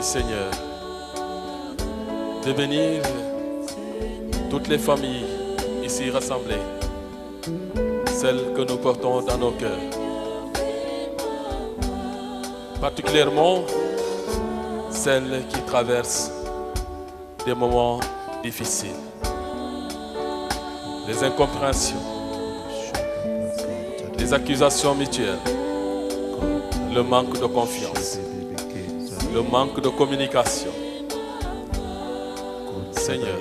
Seigneur, de bénir toutes les familles ici rassemblées, celles que nous portons dans nos cœurs. Particulièrement celles qui traversent des moments difficiles, les incompréhensions, les accusations mutuelles, le manque de confiance, le manque de communication. Seigneur,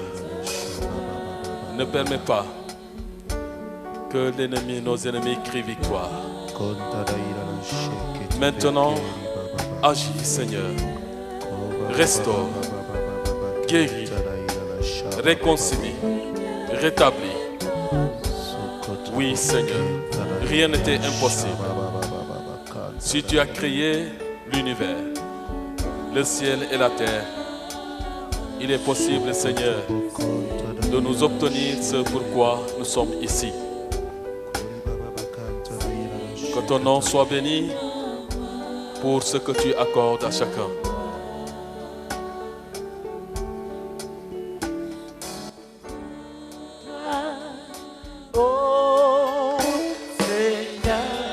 ne permets pas que nos ennemis crient victoire. Maintenant, agis, Seigneur. Restaure, guéris, réconcilie, rétablis. Oui, Seigneur, rien n'était impossible. Si tu as créé l'univers, le ciel et la terre, il est possible, Seigneur, de nous obtenir ce pourquoi nous sommes ici. Que ton nom soit béni pour ce que tu accordes à chacun. Oh Seigneur,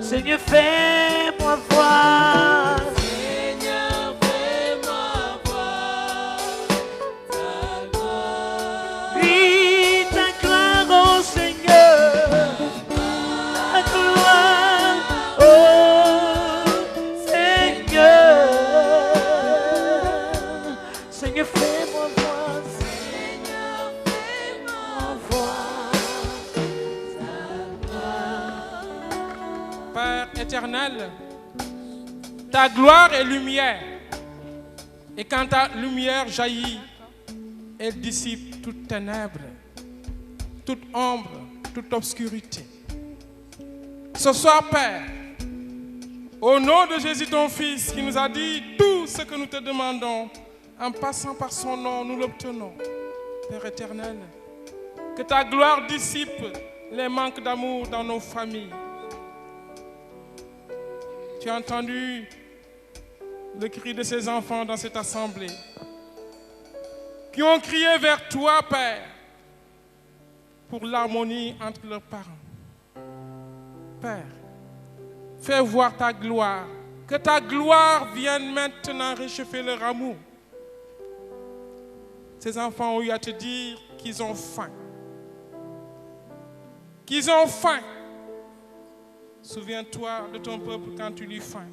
Seigneur, fais-moi voir. Seigneur, fais-moi voir ta gloire. Oui, ta gloire, oh Seigneur, ta gloire, oh Seigneur, Seigneur, fais-moi voir. Seigneur, fais-moi voir ta gloire. Père éternel, ta gloire est lumière. Et quand ta lumière jaillit, elle dissipe toute ténèbre, toute ombre, toute obscurité. Ce soir, Père, au nom de Jésus, ton Fils, qui nous a dit tout ce que nous te demandons, en passant par son nom, nous l'obtenons. Père éternel, que ta gloire dissipe les manques d'amour dans nos familles. Tu as entendu le cri de ces enfants dans cette assemblée qui ont crié vers toi, Père, pour l'harmonie entre leurs parents. Père, fais voir ta gloire, que ta gloire vienne maintenant réchauffer leur amour. Ces enfants ont eu à te dire qu'ils ont faim. Qu'ils ont faim. Souviens-toi de ton peuple quand tu lui faim.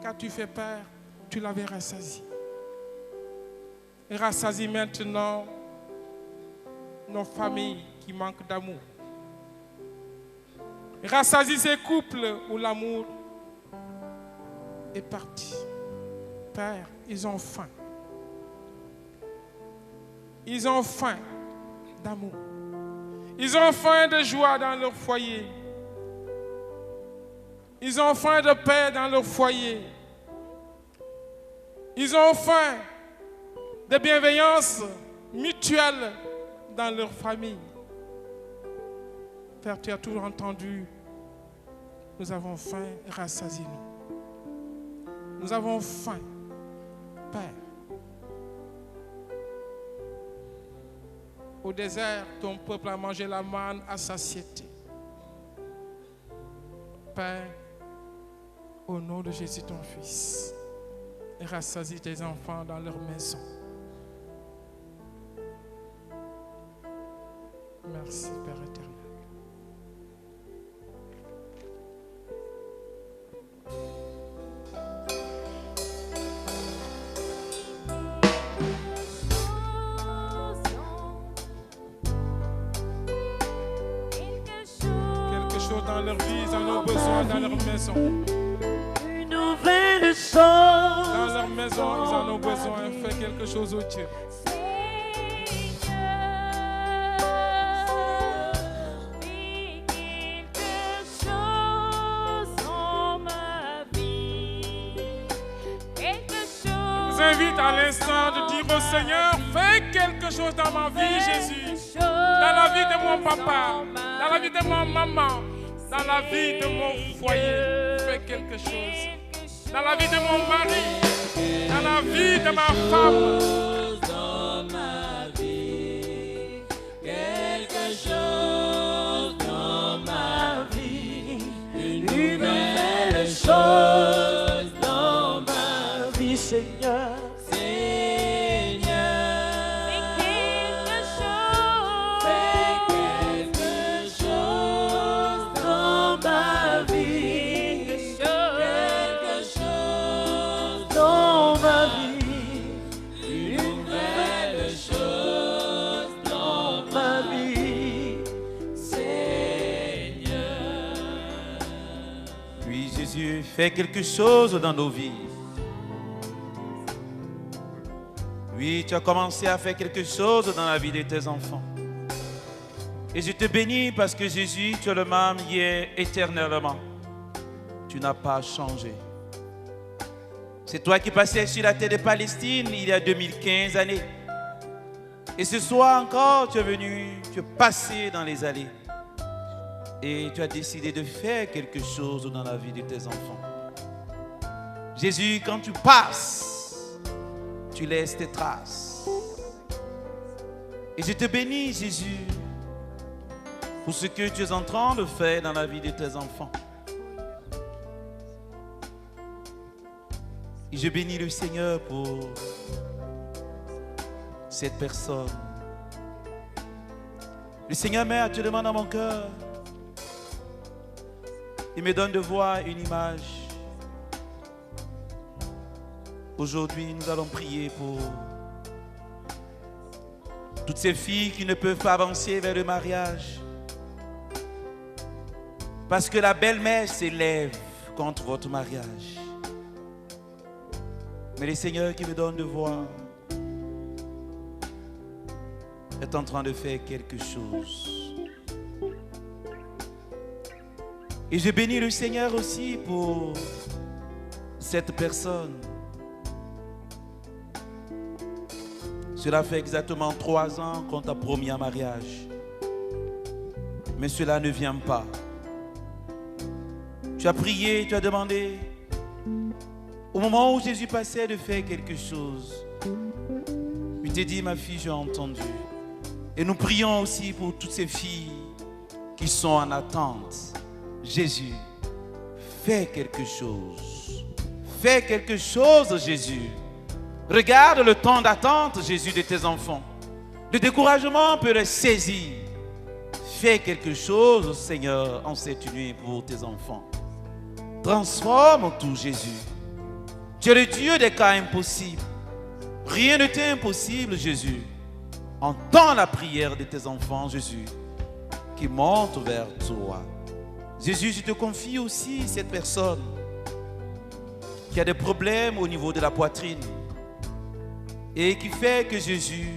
Quand tu fais peur, tu l'avais rassasié. Et rassasie maintenant nos familles qui manquent d'amour. Rassasie ces couples où l'amour est parti. Père, ils ont faim. Ils ont faim d'amour. Ils ont faim de joie dans leur foyer. Ils ont faim de paix dans leur foyer. Ils ont faim de bienveillance mutuelle dans leur famille. Père, tu as tout entendu. Nous avons faim, rassasie-nous. Nous avons faim, Père. Au désert, ton peuple a mangé la manne à satiété. Père, au nom de Jésus, ton Fils, rassasie tes enfants dans leur maison. Merci, Père éternel. Quelque chose dans leur vie, dans leurs besoins, dans leur maison. Une nouvelle chose. Dans leur maison, ils en ont besoin. Fais quelque chose, oh Dieu. Je vous invite à l'instant de dire au Seigneur, fais quelque chose dans ma vie, Jésus. Dans la vie de mon papa, dans la vie de ma maman, dans la vie de mon foyer. Fais quelque chose. Dans la vie de mon mari. vie de ma femme. Dans ma vie, quelque chose dans ma vie, une nouvelle chose dans ma vie, Seigneur. Fais quelque chose dans nos vies. Oui, tu as commencé à faire quelque chose dans la vie de tes enfants. Et je te bénis parce que Jésus, tu es le même hier éternellement. Tu n'as pas changé. C'est toi qui passais sur la terre de Palestine il y a 2015 années. Et ce soir encore, tu es venu, tu es passé dans les allées. Et tu as décidé de faire quelque chose dans la vie de tes enfants. Jésus, quand tu passes, tu laisses tes traces. Et je te bénis, Jésus, pour ce que tu es en train de faire dans la vie de tes enfants. Et je bénis le Seigneur pour cette personne. Le Seigneur met actuellement dans mon cœur. Il me donne de voir une image. Aujourd'hui, nous allons prier pour toutes ces filles qui ne peuvent pas avancer vers le mariage. Parce que la belle-mère s'élève contre votre mariage. Mais le Seigneur qui me donne de voir est en train de faire quelque chose. Et je bénis le Seigneur aussi pour cette personne. Cela fait exactement 3 ans qu'on t'a promis un mariage. Mais cela ne vient pas. Tu as prié, tu as demandé. Au moment où Jésus passait de faire quelque chose, il t'a dit, ma fille, j'ai entendu. Et nous prions aussi pour toutes ces filles qui sont en attente. Jésus, fais quelque chose. Fais quelque chose, Jésus. Regarde le temps d'attente, Jésus, de tes enfants. Le découragement peut les saisir. Fais quelque chose, Seigneur, en cette nuit pour tes enfants. Transforme tout, Jésus. Tu es le Dieu des cas impossibles. Rien ne t'est impossible, Jésus. Entends la prière de tes enfants, Jésus, qui montent vers toi. Jésus, je te confie aussi cette personne qui a des problèmes au niveau de la poitrine et qui fait que Jésus,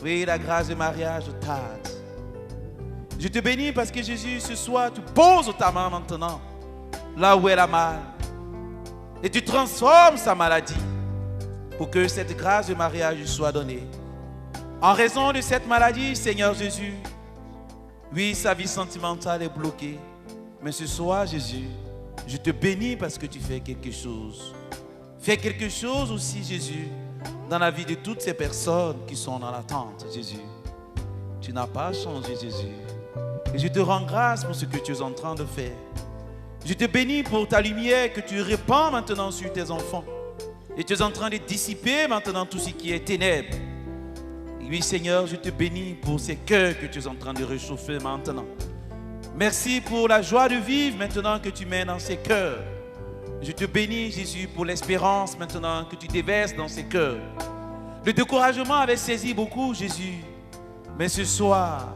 oui, la grâce du mariage tarde. Je te bénis parce que Jésus, ce soir, tu poses ta main maintenant là où elle a mal et tu transformes sa maladie pour que cette grâce de mariage soit donnée. En raison de cette maladie, Seigneur Jésus, oui, sa vie sentimentale est bloquée. Mais ce soir, Jésus, je te bénis parce que tu fais quelque chose. Fais quelque chose aussi, Jésus, dans la vie de toutes ces personnes qui sont dans l'attente, Jésus. Tu n'as pas changé, Jésus. Et je te rends grâce pour ce que tu es en train de faire. Je te bénis pour ta lumière que tu répands maintenant sur tes enfants. Et tu es en train de dissiper maintenant tout ce qui est ténèbres. Oui, Seigneur, je te bénis pour ces cœurs que tu es en train de réchauffer maintenant. Merci pour la joie de vivre maintenant que tu mets dans ces cœurs. Je te bénis, Jésus, pour l'espérance maintenant que tu déverses dans ces cœurs. Le découragement avait saisi beaucoup, Jésus. Mais ce soir,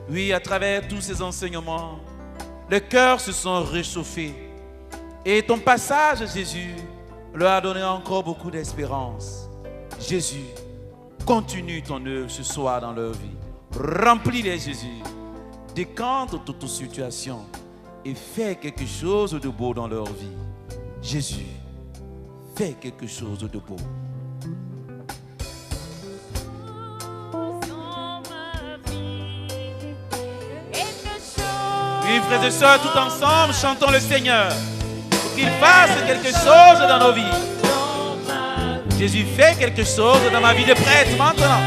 oui, à travers tous ces enseignements, les cœurs se sont réchauffés. Et ton passage, Jésus, leur a donné encore beaucoup d'espérance. Jésus, continue ton œuvre ce soir dans leur vie. Remplis-les, Jésus. Décante toute situation et fais quelque chose de beau dans leur vie. Jésus, fais quelque chose de beau. Oui, frères et sœurs, tout ensemble, chantons le Seigneur pour qu'il fasse quelque chose dans nos vies. Jésus, fais quelque chose dans ma vie de prêtre maintenant.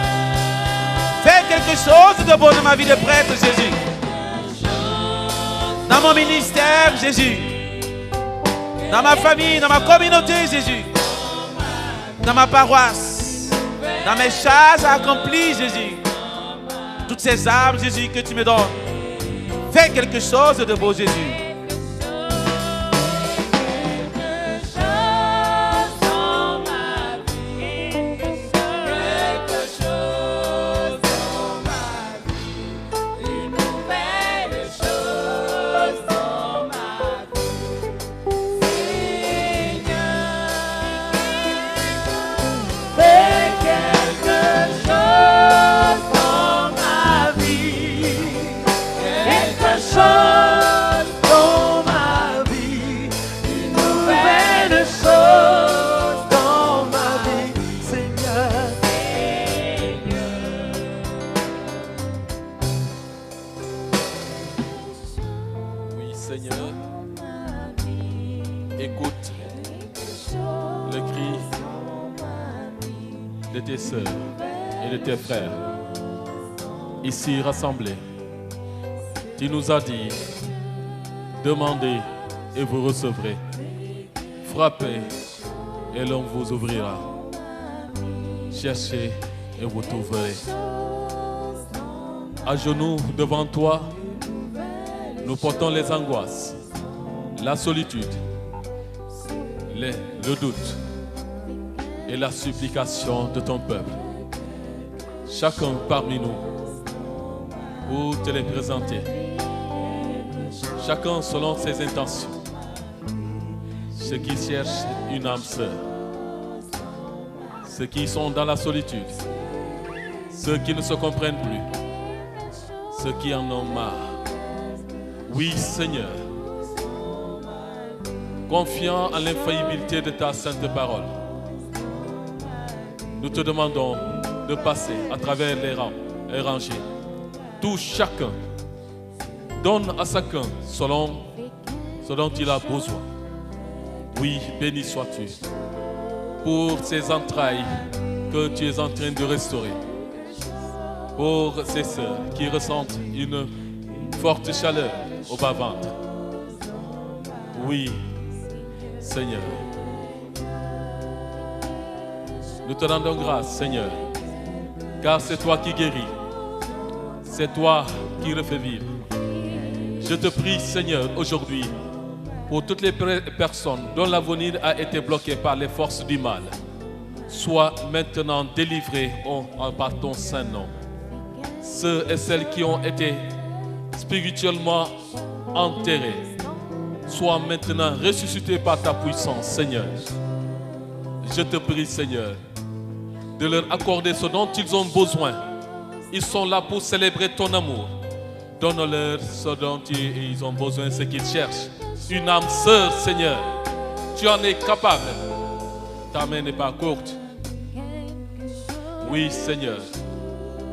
Fais quelque chose de bon dans ma vie de prêtre, Jésus. Dans mon ministère, Jésus. Dans ma famille, dans ma communauté, Jésus. Dans ma paroisse. Dans mes charges accomplies, Jésus. Toutes ces âmes, Jésus, que tu me donnes. Fais quelque chose de beau, Jésus. Tes sœurs et de tes frères ici rassemblés. Tu nous as dit, demandez et vous recevrez, frappez et l'on vous ouvrira, cherchez et vous trouverez. À genoux devant toi, nous portons les angoisses, la solitude, le doute et la supplication de ton peuple. Chacun parmi nous, pour te les présenter. Chacun selon ses intentions. Ceux qui cherchent une âme sœur. Ceux qui sont dans la solitude. Ceux qui ne se comprennent plus. Ceux qui en ont marre. Oui, Seigneur. Confiant en l'infaillibilité de ta sainte parole, nous te demandons de passer à travers les rangs et rangées. Touche chacun. Donne à chacun selon ce dont il a besoin. Oui, béni sois-tu pour ces entrailles que tu es en train de restaurer. Pour ces sœurs qui ressentent une forte chaleur au bas-ventre. Oui, Seigneur. Nous te rendons grâce, Seigneur, car c'est toi qui guéris, c'est toi qui refais vivre. Je te prie, Seigneur, aujourd'hui, pour toutes les personnes dont l'avenir a été bloqué par les forces du mal, sois maintenant délivrés par ton saint nom. Ceux et celles qui ont été spirituellement enterrés, soient maintenant ressuscités par ta puissance, Seigneur. Je te prie, Seigneur, de leur accorder ce dont ils ont besoin. Ils sont là pour célébrer ton amour. Donne-leur ce dont ils ont besoin, ce qu'ils cherchent. Une âme sœur, Seigneur. Tu en es capable. Ta main n'est pas courte. Oui, Seigneur.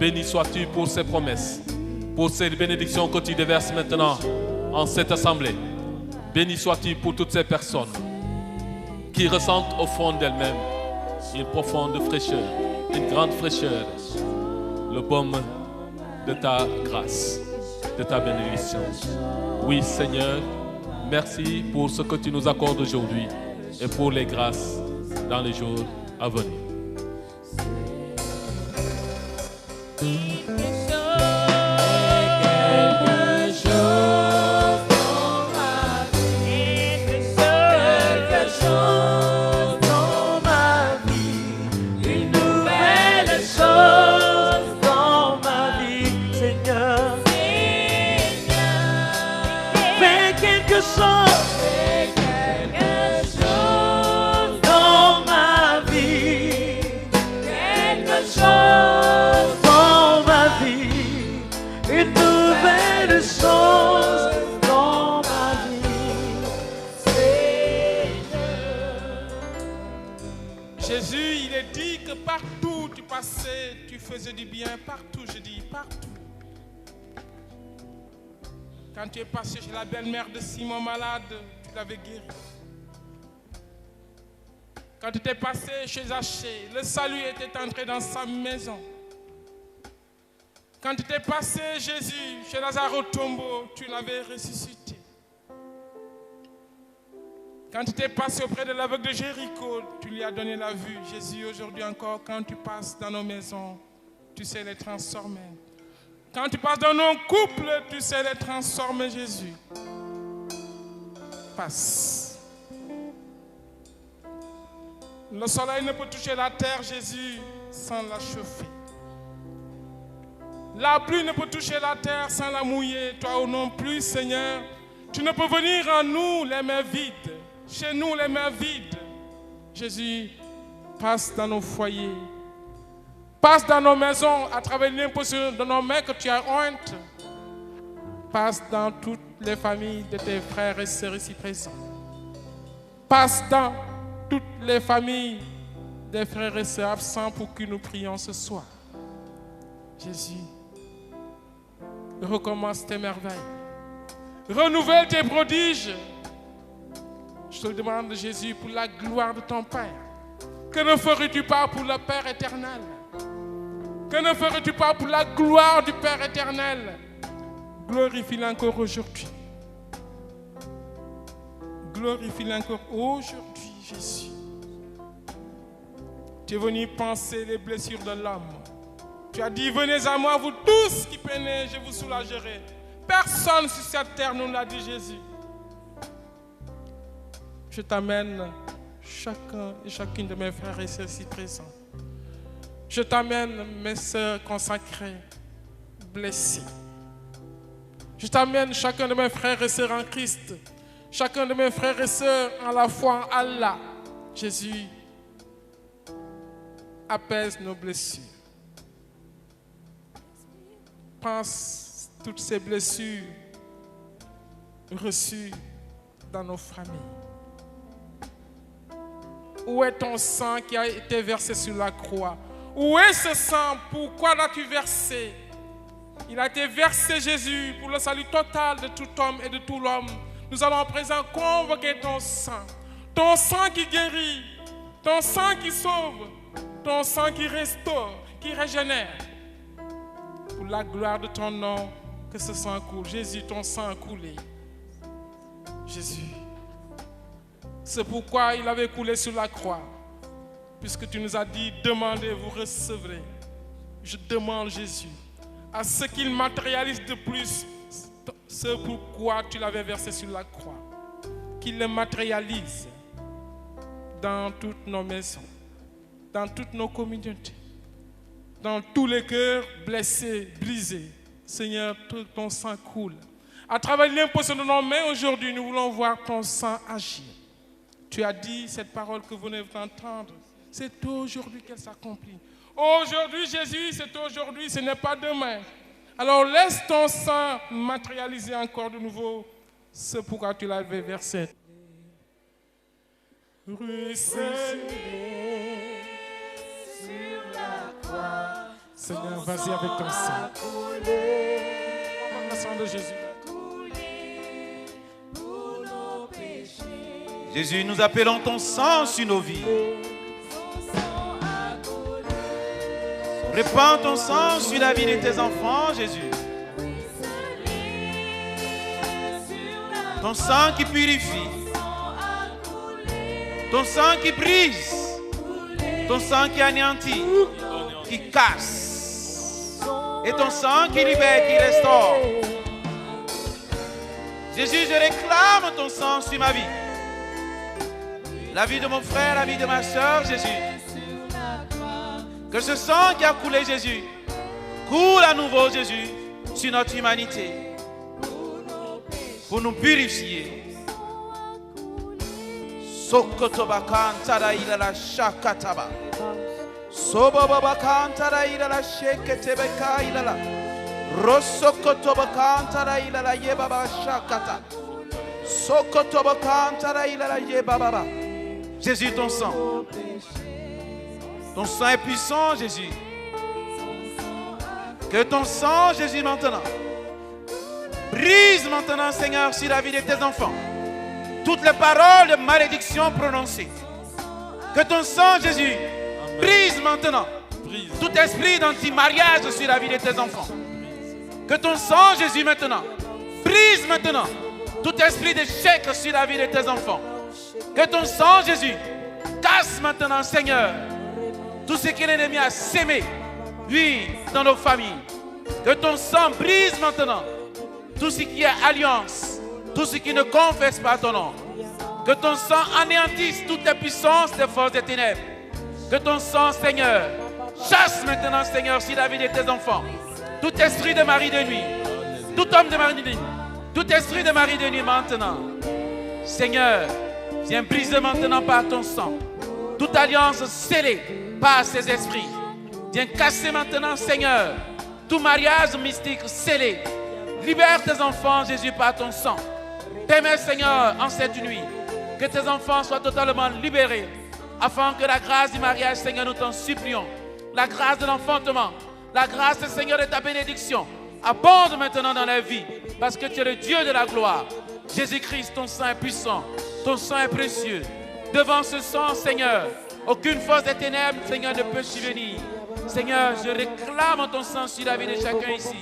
Béni sois-tu pour ces promesses, pour ces bénédictions que tu déverses maintenant en cette assemblée. Béni sois-tu pour toutes ces personnes qui ressentent au fond d'elles-mêmes une profonde fraîcheur, une grande fraîcheur, le baume de ta grâce, de ta bénédiction. Oui, Seigneur, merci pour ce que tu nous accordes aujourd'hui et pour les grâces dans les jours à venir. Tu faisais du bien partout, je dis partout. Quand tu es passé chez la belle-mère de Simon malade, tu l'avais guéri. Quand tu étais passé chez Zachée, le salut était entré dans sa maison. Quand tu étais passé, Jésus, chez Lazare au tombeau, tu l'avais ressuscité. Quand tu étais passé auprès de l'aveugle de Jéricho, tu lui as donné la vue. Jésus, aujourd'hui encore, quand tu passes dans nos maisons, tu sais les transformer. Quand tu passes dans nos couples, tu sais les transformer, Jésus. Passe. Le soleil ne peut toucher la terre, Jésus, sans la chauffer. La pluie ne peut toucher la terre sans la mouiller. Toi non plus, Seigneur. Tu ne peux venir en nous les mains vides. Chez nous, les mains vides. Jésus, passe dans nos foyers. Passe dans nos maisons à travers l'imposition de nos mains que tu as honte. Passe dans toutes les familles de tes frères et sœurs ici présents. Passe dans toutes les familles des frères et sœurs absents pour que nous prions ce soir. Jésus, recommence tes merveilles. Renouvelle tes prodiges. Je te le demande, Jésus, pour la gloire de ton Père. Que ne ferais-tu pas pour le Père éternel? Que ne ferais-tu pas pour la gloire du Père éternel? Glorifie-le encore aujourd'hui. Glorifie-le encore aujourd'hui, Jésus. Tu es venu penser les blessures de l'homme. Tu as dit, venez à moi, vous tous qui peinez, je vous soulagerai. Personne sur cette terre nous l'a dit, Jésus. Je t'amène chacun et chacune de mes frères et sœurs ici présents. Je t'amène mes sœurs consacrées, blessées. Je t'amène chacun de mes frères et sœurs en Christ. Chacun de mes frères et sœurs en la foi en Allah. Jésus, apaise nos blessures. Pense toutes ces blessures reçues dans nos familles. Où est ton sang qui a été versé sur la croix? Où est ce sang? Pourquoi l'as-tu versé? Il a été versé, Jésus, pour le salut total de tout homme et de tout l'homme. Nous allons à présent convoquer ton sang qui guérit, ton sang qui sauve, ton sang qui restaure, qui régénère. Pour la gloire de ton nom, que ce sang coule. Jésus, ton sang a coulé. Jésus. C'est pourquoi il avait coulé sur la croix. Puisque tu nous as dit, demandez, vous recevrez. Je demande, Jésus, à ce qu'il matérialise de plus ce pourquoi tu l'avais versé sur la croix. Qu'il le matérialise dans toutes nos maisons, dans toutes nos communautés, dans tous les cœurs blessés, brisés. Seigneur, tout ton sang coule. À travers l'imposition de nos mains aujourd'hui, nous voulons voir ton sang agir. Tu as dit cette parole que vous venez d'entendre. C'est aujourd'hui qu'elle s'accomplit. Aujourd'hui, Jésus, c'est aujourd'hui, ce n'est pas demain. Alors laisse ton sang matérialiser encore de nouveau ce pourquoi tu l'avais versé. Ruisseler sur la croix. Seigneur, vas-y avec ton sang. Le sang de Jésus. Jésus, nous appelons ton sang sur nos vies. Répands ton sang sur la vie de tes enfants, Jésus. Ton sang qui purifie. Ton sang qui brise. Ton sang qui anéantit, qui casse. Et ton sang qui libère, qui restaure. Jésus, je réclame ton sang sur ma vie. La vie de mon frère, la vie de ma soeur, Jésus. Que ce sang qui a coulé, Jésus, coule à nouveau, Jésus, sur notre humanité. Pour nous purifier. Sokotoba kantara ila la shakataba. Sobaba kantara ila la sheketebeka ila la. Rosokotoba kantara ila la yebaba shakata. Sokotoba kantara ila la yebaba. Jésus, ton sang. Ton sang est puissant, Jésus. Que ton sang, Jésus, maintenant, brise maintenant, Seigneur, sur la vie de tes enfants. Toutes les paroles de malédiction prononcées. Que ton sang, Jésus, brise maintenant Brise. tout esprit d'anti-mariage sur la vie de tes enfants. Que ton sang, Jésus, maintenant, brise maintenant tout esprit d'échec sur la vie de tes enfants. Que ton sang, Jésus, casse maintenant, Seigneur, tout ce que l'ennemi a sémé, oui, dans nos familles. Que ton sang brise maintenant tout ce qui est alliance, tout ce qui ne confesse pas ton nom. Que ton sang anéantisse toutes les puissances des forces des ténèbres. Que ton sang, Seigneur, chasse maintenant, Seigneur, sur la vie de tes enfants. Tout esprit de mari de nuit, tout homme de mari de nuit, tout esprit de mari de nuit maintenant. Seigneur, viens briser maintenant par ton sang toute alliance scellée par ces esprits. Viens casser maintenant, Seigneur, tout mariage mystique scellé. Libère tes enfants, Jésus, par ton sang. Permets, Seigneur, en cette nuit, que tes enfants soient totalement libérés, afin que la grâce du mariage, Seigneur, nous t'en supplions, la grâce de l'enfantement, la grâce, Seigneur, de ta bénédiction, abonde maintenant dans la vie, parce que tu es le Dieu de la gloire. Jésus-Christ, ton sang est puissant, ton sang est précieux. Devant ce sang, Seigneur, aucune force des ténèbres, Seigneur, ne peut subvenir. Seigneur, je réclame ton sang sur la vie de chacun ici,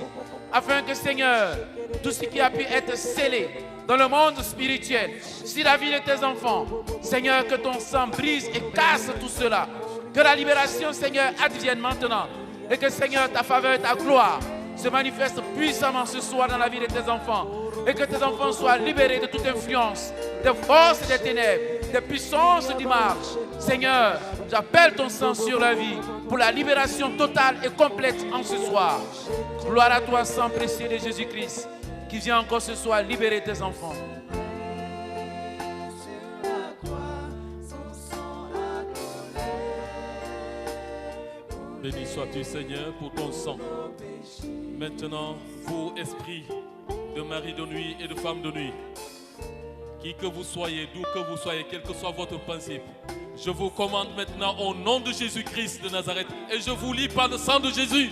afin que, Seigneur, tout ce qui a pu être scellé dans le monde spirituel, sur la vie de tes enfants, Seigneur, que ton sang brise et casse tout cela. Que la libération, Seigneur, advienne maintenant. Et que, Seigneur, ta faveur et ta gloire se manifestent puissamment ce soir dans la vie de tes enfants. Et que tes enfants soient libérés de toute influence, des forces des ténèbres, des puissances du mal. Seigneur, j'appelle ton sang sur la vie pour la libération totale et complète en ce soir. Gloire à toi, sang précieux de Jésus-Christ, qui vient encore ce soir libérer tes enfants. Béni sois-tu, Seigneur, pour ton sang. Maintenant, vous, esprits de mari de nuit et de femme de nuit, qui que vous soyez, d'où que vous soyez, quel que soit votre principe, je vous commande maintenant au nom de Jésus-Christ de Nazareth, et je vous lis par le sang de Jésus.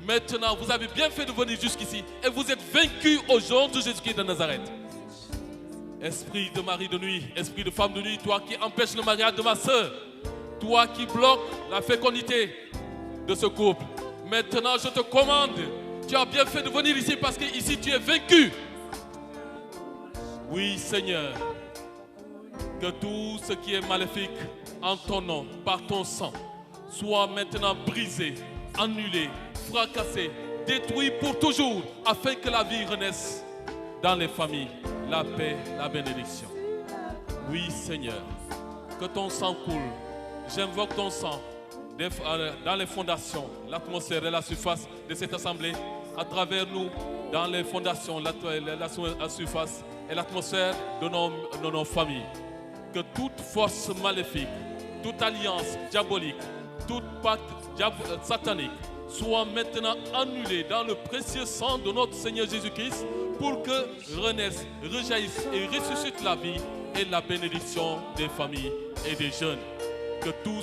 Maintenant, vous avez bien fait de venir jusqu'ici, et vous êtes vaincus au nom de Jésus-Christ de Nazareth. Esprit de mari de nuit, esprit de femme de nuit, toi qui empêches le mariage de ma soeur, toi qui bloques la fécondité de ce couple, maintenant je te commande, tu as bien fait de venir ici parce que ici tu es vaincu. Oui, Seigneur, que tout ce qui est maléfique en ton nom, par ton sang, soit maintenant brisé, annulé, fracassé, détruit pour toujours, afin que la vie renaisse dans les familles, la paix, la bénédiction. Oui, Seigneur, que ton sang coule. J'invoque ton sang dans les fondations, l'atmosphère et la surface de cette assemblée, à travers nous, dans les fondations, la surface et l'atmosphère de nos familles. Que toute force maléfique, toute alliance diabolique, toute pacte satanique soit maintenant annulée dans le précieux sang de notre Seigneur Jésus-Christ, pour que renaisse, rejaillisse et ressuscite la vie et la bénédiction des familles et des jeunes. Que tout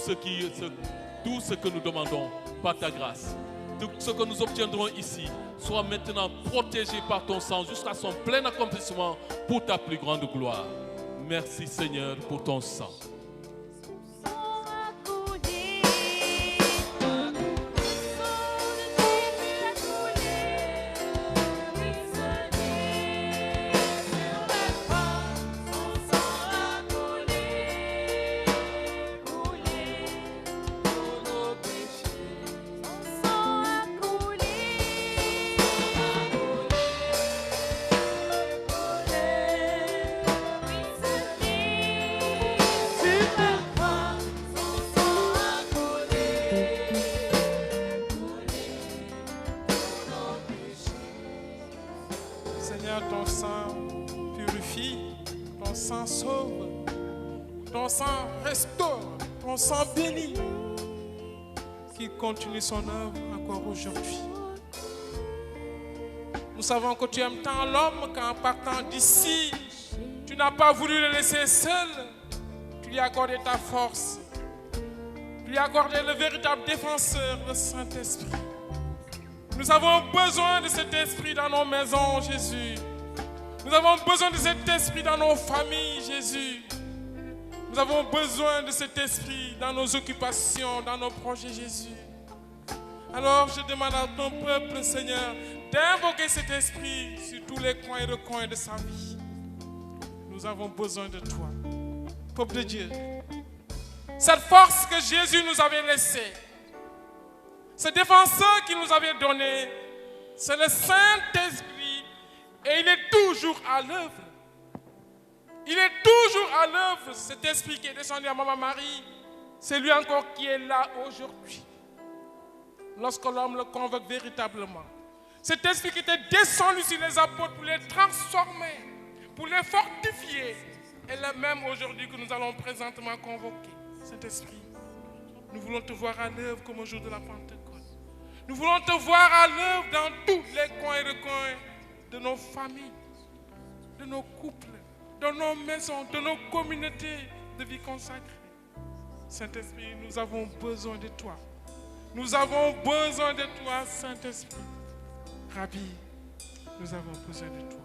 ce que nous demandons par ta grâce, tout ce que nous obtiendrons ici, soit maintenant protégé par ton sang jusqu'à son plein accomplissement pour ta plus grande gloire. Merci, Seigneur, pour ton sang. Seigneur, ton sang purifie, ton sang sauve, ton sang restaure, ton sang bénit, qu'il continue son œuvre encore aujourd'hui. Nous savons que tu aimes tant l'homme qu'en partant d'ici, tu n'as pas voulu le laisser seul, tu lui as accordé ta force, tu lui as accordé le véritable défenseur, le Saint-Esprit. Nous avons besoin de cet esprit dans nos maisons, Jésus. Nous avons besoin de cet esprit dans nos familles, Jésus. Nous avons besoin de cet esprit dans nos occupations, dans nos projets, Jésus. Alors je demande à ton peuple, Seigneur, d'invoquer cet esprit sur tous les coins et recoins de sa vie. Nous avons besoin de toi, peuple de Dieu. Cette force que Jésus nous avait laissée, ce défenseur qu'il nous avait donné, c'est le Saint-Esprit et il est toujours à l'œuvre. Il est toujours à l'œuvre, cet esprit qui est descendu à Maman Marie. C'est lui encore qui est là aujourd'hui. Lorsque l'homme le convoque véritablement. Cet esprit qui était descendu sur les apôtres pour les transformer, pour les fortifier. Et le même aujourd'hui que nous allons présentement convoquer. Cet esprit, nous voulons te voir à l'œuvre comme au jour de la Pentecôte. Nous voulons te voir à l'œuvre dans tous les coins et recoins de nos familles, de nos couples, de nos maisons, de nos communautés de vie consacrée. Saint-Esprit, nous avons besoin de toi. Nous avons besoin de toi, Saint-Esprit. Rabbi, nous avons besoin de toi.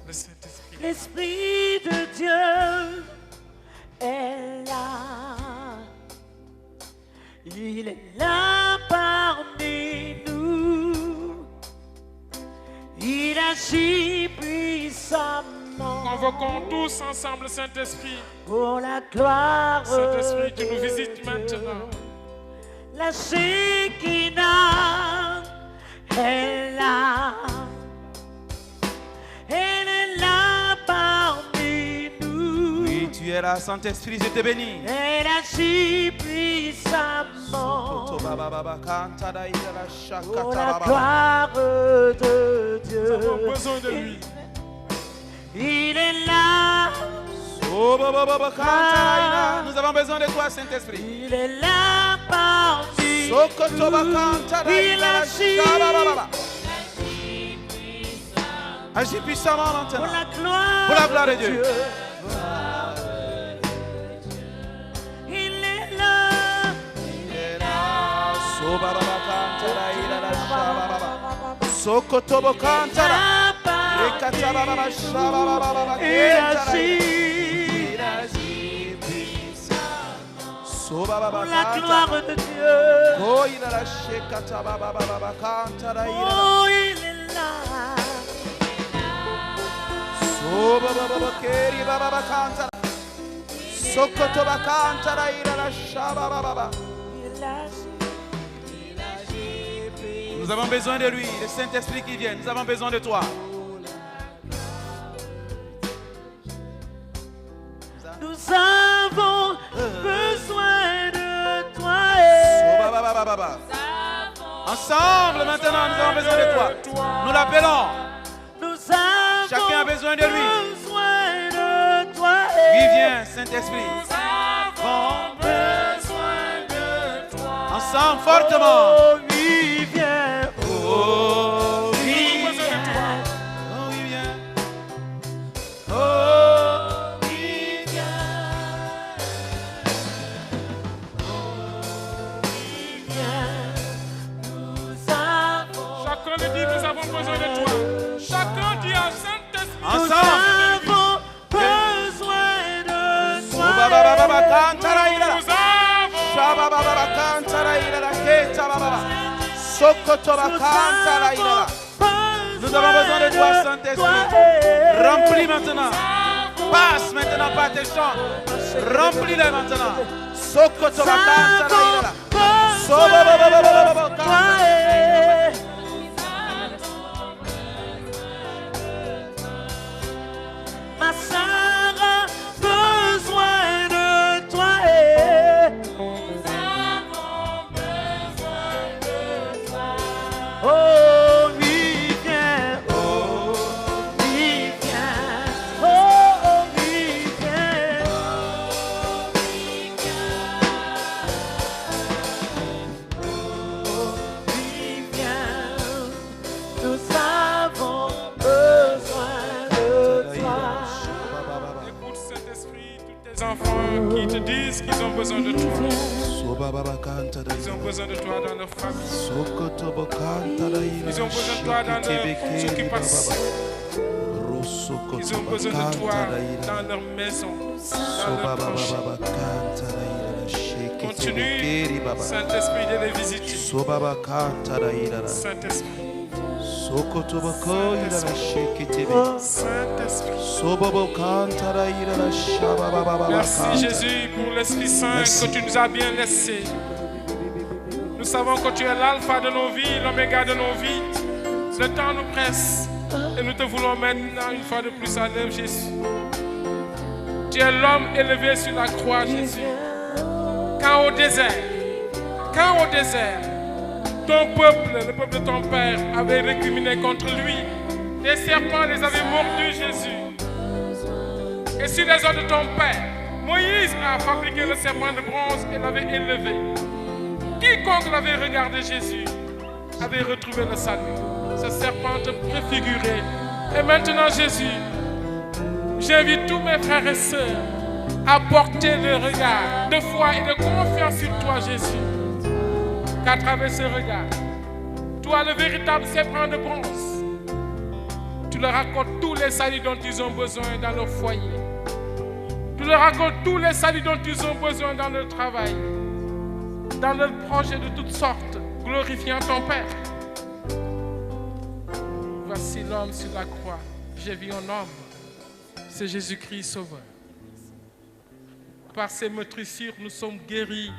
Le Saint-Esprit. L'Esprit de Dieu est là. Il est là parmi nous. Il agit puissamment. Convoquons tous ensemble, Saint-Esprit. Pour la gloire. Saint-Esprit, tu nous visites maintenant. La Shekinah est là. Elle est là parmi nous. Oui, tu es là, Saint-Esprit, je te bénis. Elle agit puissamment. Pour la gloire de Dieu. Nous avons besoin de lui. Il est là. Nous avons besoin de toi, Saint-Esprit. Il est là parmi nous. Il agit. Agis puissamment maintenant. Pour la gloire, pour la gloire de Dieu. Il est là. Il est là. Sokotobo kantara. Il agit. Pour la gloire de Dieu. Oh, il est là. Nous avons besoin de lui, le Saint-Esprit qui vient. Nous avons besoin de toi. Nous avons besoin de toi. Ensemble maintenant, nous avons besoin de toi. Nous l'appelons. Chacun a besoin de lui. Oui, viens, Saint-Esprit. Nous avons besoin de toi. Ensemble, fortement. Oh, oui, viens. Oh, oui, viens. Oh, oui, viens. Oh, oui, viens. Oh, oui, viens. Nous avons. Chacun le dit, nous avons besoin de toi. Chacun dit à Saint-Esprit. Ensemble. Nous avons besoin de toi, Saint-Esprit. Remplis maintenant. Passe maintenant par tes chants. Remplis-les maintenant. Ma sœur a besoin de toi. Nous avons besoin de toi. Oh oui, viens. Oh oui, viens. Oh oui, viens. Oh oui, viens. Oh oui, viens. Nous avons besoin de toi. Écoute, Saint-Esprit, tous tes enfants qui te disent qu'ils ont besoin de toi. Ils ont besoin de toi dans leur famille. Ils ont besoin de toi dans leurs occupations. Ils ont besoin de toi dans leur maison, dans leur projet. Continue, Saint-Esprit, de les visiter. Saint-Esprit. Merci Jésus pour l'Esprit Saint que tu nous as bien laissé. Nous savons que tu es l'alpha de nos vies, l'oméga de nos vies. Le temps nous presse et nous te voulons maintenant une fois de plus à l'œuvre, Jésus. Tu es l'homme élevé sur la croix, Jésus. Quand au désert, ton peuple, le peuple de ton Père, avait récriminé contre lui, les serpents les avaient mordus, Jésus. Et sur les ordres de ton Père, Moïse a fabriqué le serpent de bronze et l'avait élevé. Quiconque l'avait regardé, Jésus, avait retrouvé le salut. Ce serpent te préfigurait. Et maintenant, Jésus, j'invite tous mes frères et sœurs à porter le regard de foi et de confiance sur toi, Jésus. Qu'à travers ce regard, toi, le véritable serpent de bronze, tu leur accordes tous les saluts dont ils ont besoin dans leur foyer. Tu leur accordes tous les saluts dont ils ont besoin dans leur travail, dans leurs projets de toutes sortes, glorifiant ton Père. Voici l'homme sur la croix. J'ai vu un homme. C'est Jésus-Christ Sauveur. Par ses meurtrissures, nous sommes guéris.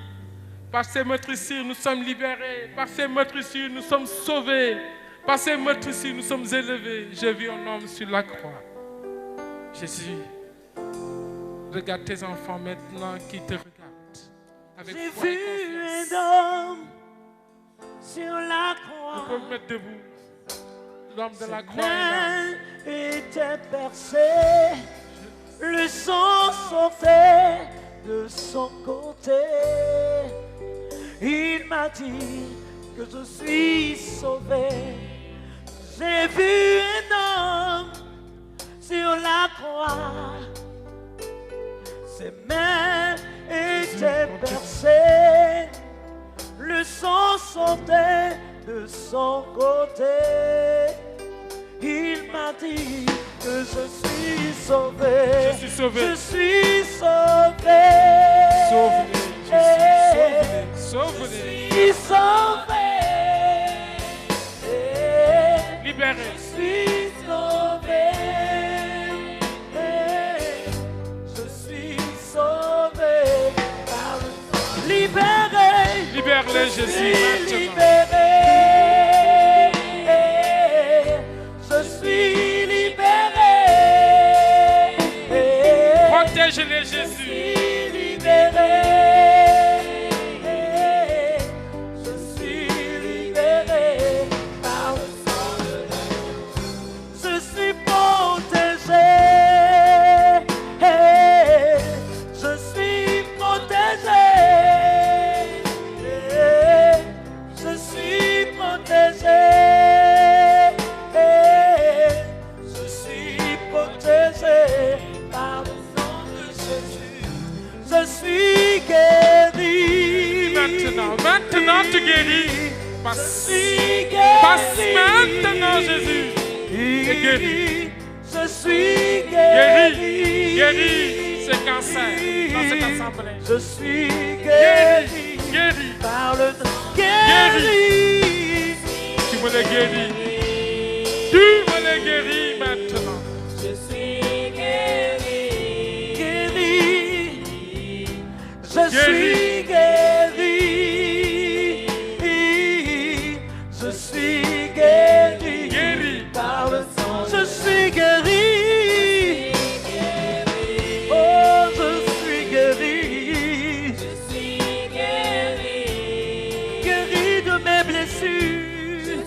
Par ses meurtrissures, nous sommes libérés. Par ses meurtrissures, nous sommes sauvés. Par ses meurtrissures, nous sommes élevés. J'ai vu un homme sur la croix. Jésus, regarde tes enfants maintenant qui te regardent. Avec foi et confiance. J'ai vu un homme sur la croix. Vous pouvez vous mettre debout. L'homme de la croix était percé, le sang sortait de son côté. Il m'a dit que je suis sauvé. J'ai vu un homme sur la croix, ses mains étaient percées, le sang sortait de son côté. Il m'a dit que je suis sauvé. Je suis sauvé. Je suis sauvé. Sauve-les. Je suis sauvé. Libéré. Je suis sauvé. Je suis sauvé. Libéré. Libère-les, Jésus, maintenant. Libéré. Je suis libéré. Protège-les, Jésus. Je suis libéré. Je suis libéré par le sang de Jésus. Je suis protégé. Je suis protégé. Je suis protégé. Je suis protégé par le sang de Jésus. Je suis guéri. Maintenant tu guéris. Passe maintenant, Jésus. Et guéris. Je suis guéri. Guéris ce cancer dans cette assemblée. Je suis guéri. Guéris. Par le guéri. Tu me les guéris. Tu me les guéris maintenant. Je suis guéri. Guéri. Je suis guéri. Je suis guéri. Guéri. Par le sang. Je suis guéri. Oh, je suis guéri. Je suis guéri. Guéri de mes blessures.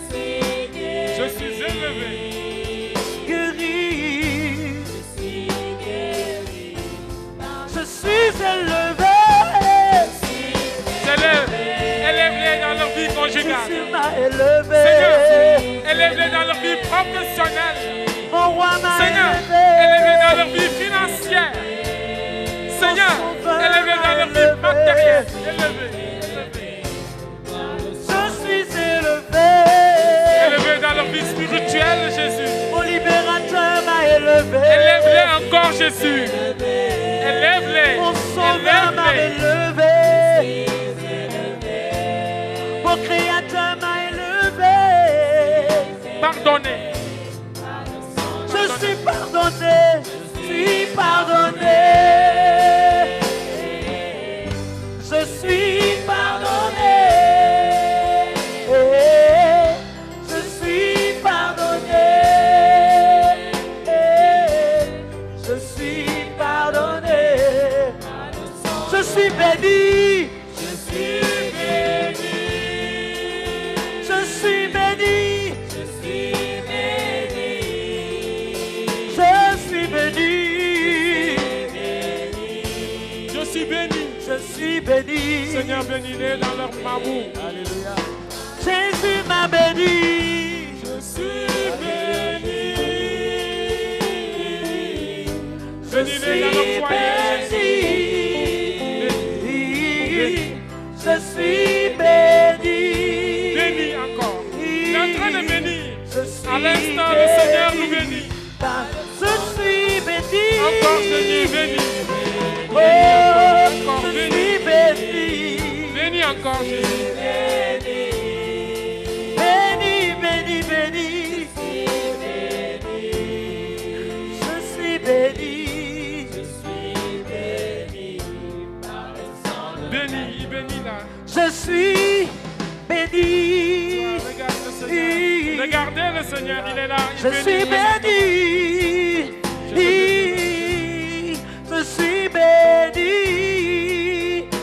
Je suis élevé. Guéri. Je suis élevé. Élève-les dans leur vie conjugale. Tu m'as élevé. Seigneur, élève-les dans leur vie professionnelle. Mon roi m'a Seigneur, élevé. élève-les dans leur vie financière. Seigneur, élève-les dans leur vie matérielle. Élevez. Je suis élevé. Élevez dans leur vie spirituelle, Jésus. Mon libérateur m'a élevé. Élève-les encore, Jésus. Élève-les. Mon sauveur m'a élevé. Mon créateur m'a élevé. Pardonnez. Je suis pardonné. Je suis pardonné. Je suis pardonné. Je suis pardonné. Je suis pardonné. Je suis béni. Je suis béni. Je suis béni. Je suis béni. Je suis béni. Je suis béni. Je suis béni. Seigneur, bénis-les dans leur mamou. Alléluia. Jésus m'a béni. Je suis béni. Je Bénis-les dans leur suis foyer. béni. Je suis béni. Bénis encore. Il est en train de bénir. Je suis À l'instant, le Seigneur nous bénit. Je suis béni. Encore, Seigneur, bénis. Oh, Encore, je bénis. suis béni. Bénis encore, Jésus. Béni, béni, béni. Je suis béni. Bénis, il bénit là. Je suis béni. Regarde le Seigneur. Regardez le Seigneur, il est là. Il Je suis béni. Je suis béni.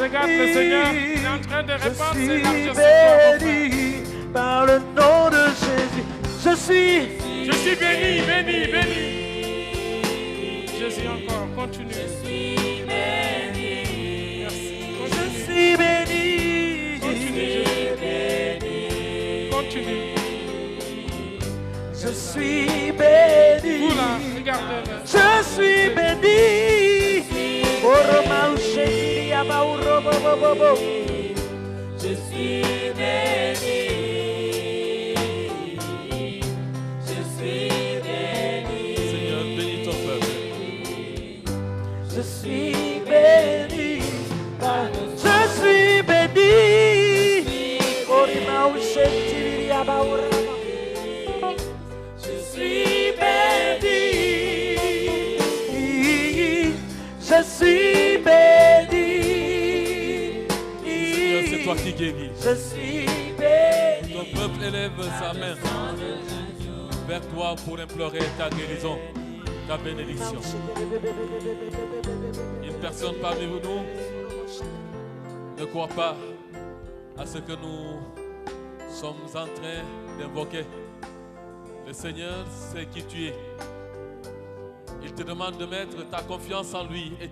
Regarde le Seigneur, il est en train de Je répandre ses suis larges béni par le nom de Jésus. Je suis béni, béni, béni. Jésus encore, continue. Merci. Je suis béni. Continue, Jésus. Continue. Je suis béni. Vous là, regardez-le. Je suis béni. Je suis béni. Je suis béni. Seigneur, bénis ton peuple. Je suis béni. Je suis béni. Je suis béni. Je suis béni. Seigneur, c'est toi qui guéris. Je suis béni. Ton peuple élève sa main vers toi pour implorer ta guérison, ta bénédiction. Une personne parmi nous ne croit pas à ce que nous sommes en train d'invoquer. Le Seigneur sait qui tu es. Il te demande de mettre ta confiance en lui et